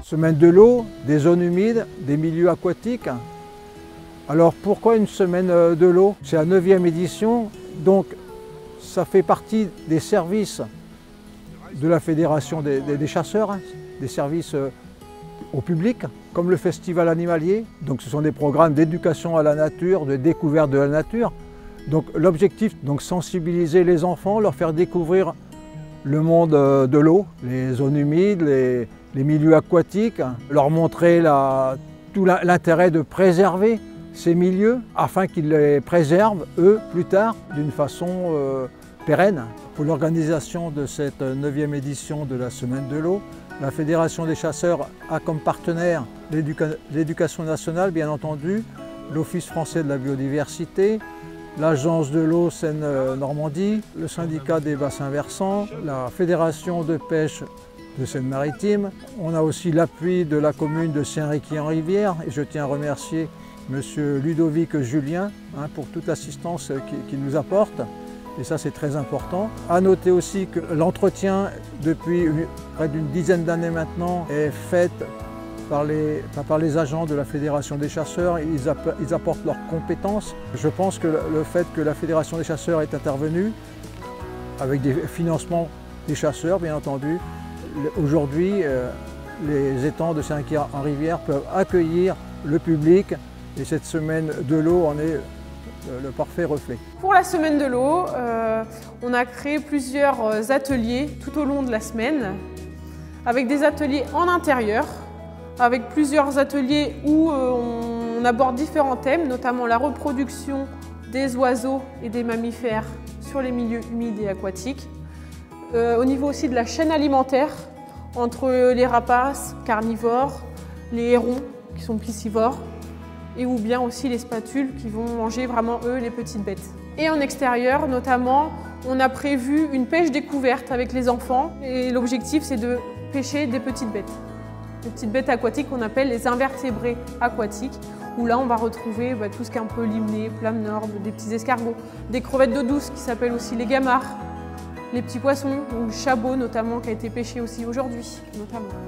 Semaine de l'eau, des zones humides, des milieux aquatiques. Alors pourquoi une semaine de l'eau? C'est la 9e édition, donc ça fait partie des services de la Fédération des chasseurs, hein, des services au public, comme le festival animalier. Donc ce sont des programmes d'éducation à la nature, de découverte de la nature. Donc l'objectif, sensibiliser les enfants, leur faire découvrir le monde de l'eau, les zones humides, les milieux aquatiques, leur montrer tout l'intérêt de préserver ces milieux afin qu'ils les préservent, eux, plus tard, d'une façon pérenne. Pour l'organisation de cette 9e édition de la Semaine de l'eau, la Fédération des chasseurs a comme partenaire l'Éducation nationale, bien entendu, l'Office français de la biodiversité, l'Agence de l'eau Seine-Normandie, le syndicat des bassins versants, la Fédération de pêche de Seine-Maritime. On a aussi l'appui de la commune de Saint-Riquier-en-Rivière et je tiens à remercier M. Ludovic Julien pour toute l'assistance qu'il nous apporte. Et ça, c'est très important. À noter aussi que l'entretien, depuis près d'une dizaine d'années maintenant, est fait par les agents de la Fédération des chasseurs. Ils apportent leurs compétences. Je pense que le fait que la Fédération des chasseurs est intervenue, avec des financements des chasseurs, bien entendu, aujourd'hui, les étangs de Saint-Riquier-en-Rivière peuvent accueillir le public et cette semaine de l'eau en est le parfait reflet. Pour la semaine de l'eau, on a créé plusieurs ateliers tout au long de la semaine, avec des ateliers en intérieur, avec plusieurs ateliers où on aborde différents thèmes, notamment la reproduction des oiseaux et des mammifères sur les milieux humides et aquatiques. Au niveau aussi de la chaîne alimentaire, entre les rapaces carnivores, les hérons qui sont piscivores, et ou bien aussi les spatules qui vont manger vraiment eux les petites bêtes. Et en extérieur notamment, on a prévu une pêche découverte avec les enfants et l'objectif c'est de pêcher des petites bêtes. Des petites bêtes aquatiques qu'on appelle les invertébrés aquatiques, où là on va retrouver tout ce qui est un peu limné, flamme-nord, des petits escargots, des crevettes d'eau douce qui s'appellent aussi les gamards, les petits poissons, ou le chabot notamment qui a été pêché aussi aujourd'hui.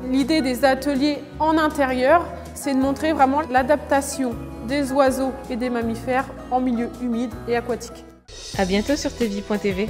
L'idée des ateliers en intérieur, c'est de montrer vraiment l'adaptation des oiseaux et des mammifères en milieu humide et aquatique. À bientôt sur tvie.tv.